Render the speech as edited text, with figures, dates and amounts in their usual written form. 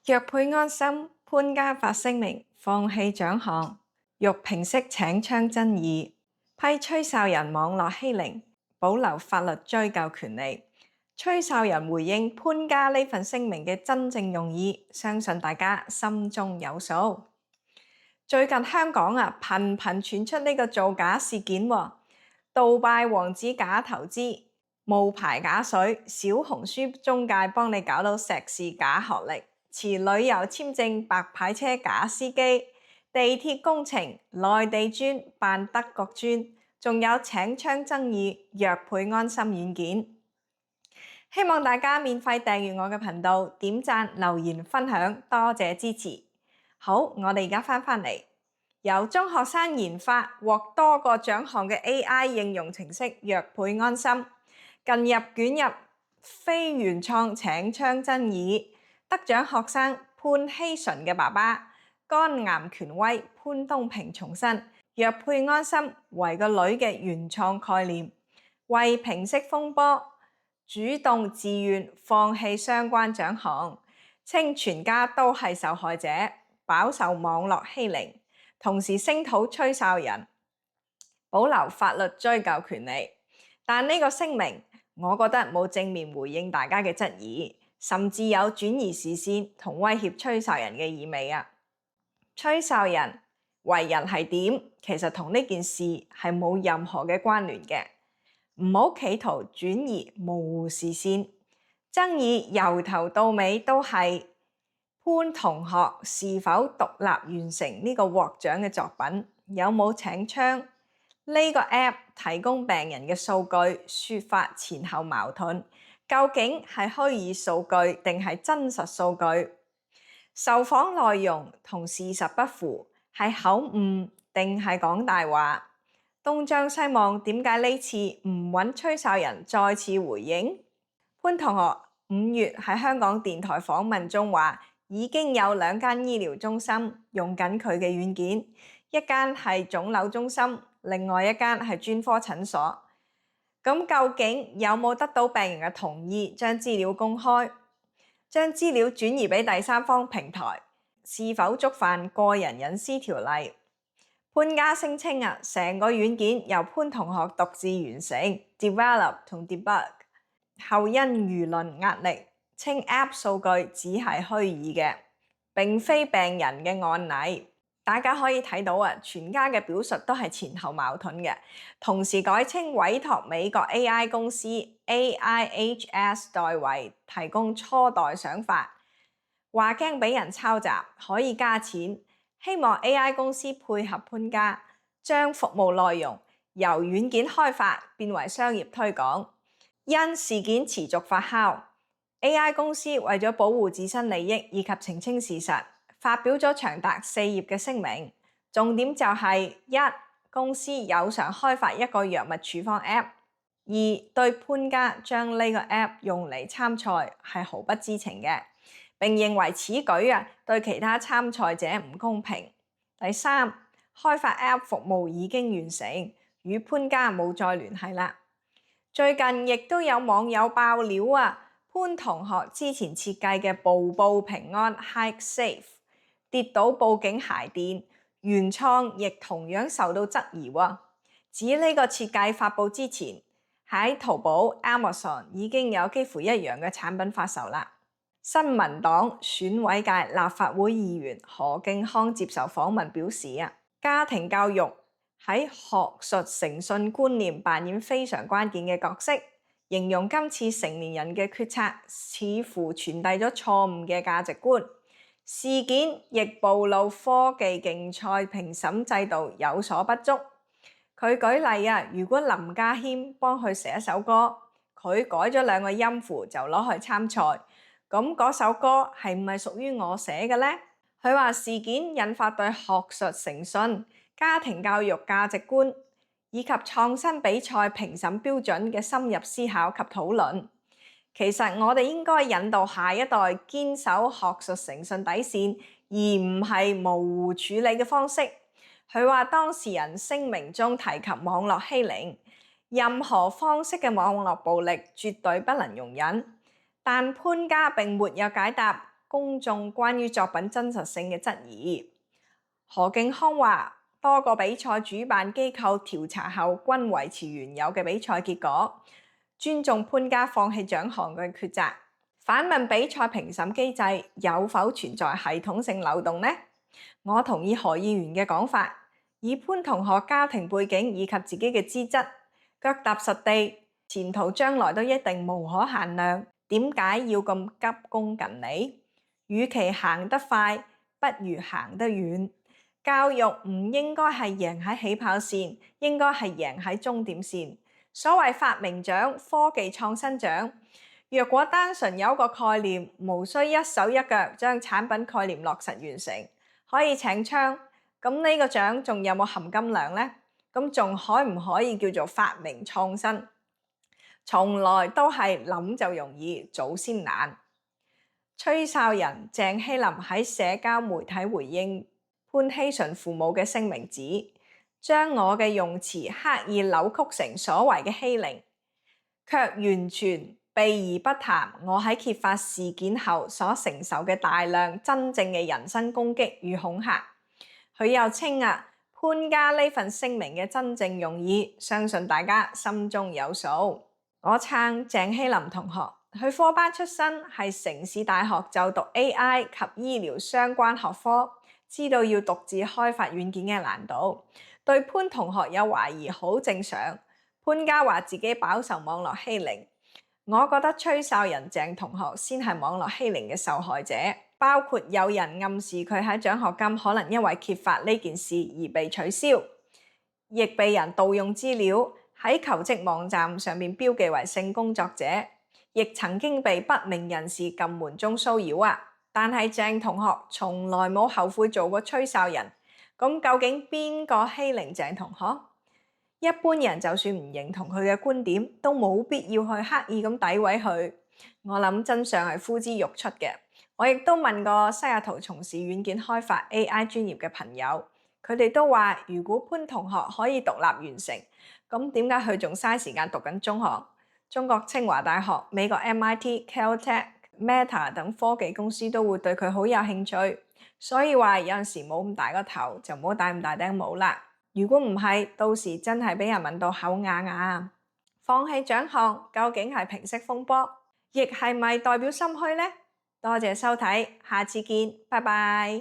若配安心，潘家發聲明放棄獎項，欲平息請槍爭議，批吹哨人網絡欺凌，保留法律追究權利。吹哨人回應潘家呢份聲明嘅真正用意，相信大家心中有數。最近香港頻頻傳出呢個造假事件喎，杜拜王子假投資、冒牌假水、小紅書中介幫你搞到碩士假學歷。持旅遊簽證白牌車假司機，地鐵工程內地專扮德國專，仲有請槍爭議若配安心軟件。希望大家免費訂閱我嘅頻道，點讚、留言、分享，多謝支持。好，我哋而家返嚟，由中學生研發獲多個獎項嘅 AI 應用程式若配安心，近日捲入非原創請槍爭議。得獎學生潘希純嘅爸爸肝癌權威潘東平重申，若配安心為個女嘅原創概念，為平息風波，主動自願放棄相關獎項，稱全家都係受害者，飽受網絡欺凌，同時聲討吹哨人，保留法律追究權利。但呢個聲明，我覺得冇正面回應大家嘅質疑。甚至有轉移視線同威脅吹哨人嘅意味啊！吹哨人為人係點，其實同呢件事係冇任何嘅關聯嘅。唔好企圖轉移模糊視線。爭議由頭到尾都係潘同學是否獨立完成呢個獲獎嘅作品，有冇請槍？呢個 app 提供病人嘅數據，說法前後矛盾。究竟係虛擬數據定係真實數據？受訪內容同事實不符，係口誤定係講大話？東張西望，點解呢次唔揾吹哨人再次回應？潘同學5月喺香港電台訪問中話，已經有2間醫療中心用緊佢嘅軟件，一間係腫瘤中心，另外一間係專科診所。咁究竟有冇得到病人嘅同意將資料公開？將資料轉移俾第三方平台，是否觸犯個人隱私條例？潘家聲稱成個軟件由潘同學獨自完成 develop 同 debug， 後因輿論壓力，稱 app 數據只係虛擬嘅，並非病人嘅案例。大家可以睇到全家嘅表述都係前後矛盾嘅，同時改稱委託美國 AI 公司 AIHS 代為提供初代想法，話驚俾人抄襲，可以加錢，希望 AI 公司配合潘家，將服務內容由軟件開發變為商業推廣。因事件持續發酵， AI 公司為咗保護自身利益以及澄清事實，發表咗長達4頁嘅聲明，重點就係1. 公司有償開發一個藥物處方 App， 2. 對潘家將呢個 App 用嚟參賽係毫不知情嘅，並認為此舉對其他參賽者唔公平。第3. 開發 App 服務已經完成，與潘家冇再聯繫啦。最近亦都有網友爆料潘同學之前設計嘅步步平安 Hike Safe 跌倒報警鞋墊原創亦同樣受到質疑喎，指呢個設計發佈之前喺淘寶 Amazon 已經有幾乎一樣嘅產品發售啦。新民黨選委界立法會議員何敬康接受訪問表示家庭教育喺學術誠信觀念扮演非常關鍵嘅角色，形容今次成年人嘅決策似乎傳遞咗錯誤嘅價值觀。事件亦暴露科技競賽評審制度有所不足。佢舉例如果林家謙幫佢寫一首歌，佢改咗2個音符就攞去參賽，咁嗰首歌係唔係屬於我寫嘅呢？佢話事件引發對學術誠信、家庭教育價值觀以及創新比賽評審標準嘅深入思考及討論。其實我哋應該引導下一代堅守學術誠信底線，而唔係模糊處理嘅方式。佢話當事人聲明中提及網絡欺凌，任何方式嘅網絡暴力絕對不能容忍。但潘家並沒有解答公眾關於作品真實性嘅質疑。何敬康話，多個比賽主辦機構調查後均維持原有嘅比賽結果，尊重潘家放棄獎項嘅抉擇。反問比賽評審機制有否存在系統性漏洞呢？我同意何議員嘅講法，以潘同學家庭背景以及自己嘅資質，腳踏實地，前途將來都一定無可限量。點解要咁急功近利？與其行得快，不如行得遠。教育唔應該係贏喺起跑線，應該係贏喺終點線。所謂發明獎、科技創新獎，若果單純有一個概念，無需一手一腳將產品概念落實完成，可以請槍，咁呢個獎仲有冇含金量呢？咁仲可唔可以叫做發明創新？從來都係諗就容易，做先難。吹哨人鄭希林喺社交媒體回應潘希純父母嘅聲明指，將我嘅用詞刻意扭曲成所謂嘅欺凌，卻完全避而不談我喺揭發事件後所承受嘅大量真正嘅人身攻擊與恐嚇。佢又稱潘家呢份聲明嘅真正用意，相信大家心中有數。我撐鄭希林同學，佢科班出身，係城市大學就讀 AI 及醫療相關學科，知道要獨自開發軟件嘅難度。對潘同學有懷疑好正常。潘家話自己飽受網絡欺凌，我覺得吹哨人鄭同學先係網絡欺凌嘅受害者，包括有人暗示佢喺獎學金可能因為揭發呢件事而被取消，亦被人盜用資料喺求職網站上面標記為性工作者，亦曾經被不明人士撳門鐘騷擾。但係鄭同學從來冇後悔做過吹哨人，咁究竟邊個欺凌鄭同學？一般人就算唔認同佢嘅觀點，都冇必要去刻意咁詆毀佢。我諗真相係呼之欲出嘅。我亦都問過西雅圖從事軟件開發 AI 專業嘅朋友，佢哋都話如果潘同學可以獨立完成，咁點解佢仲嘥時間讀緊中學？中國清華大學、美國 MIT、Caltech、Meta 等科技公司都會對佢好有興趣。所以話有陣時冇咁大個頭，就唔好戴咁大頂帽啦。如果唔係，到時真係俾人問到口啞啞。放棄獎項究竟係平息風波，亦係咪代表心虛呢？多謝收睇，下次見，拜拜。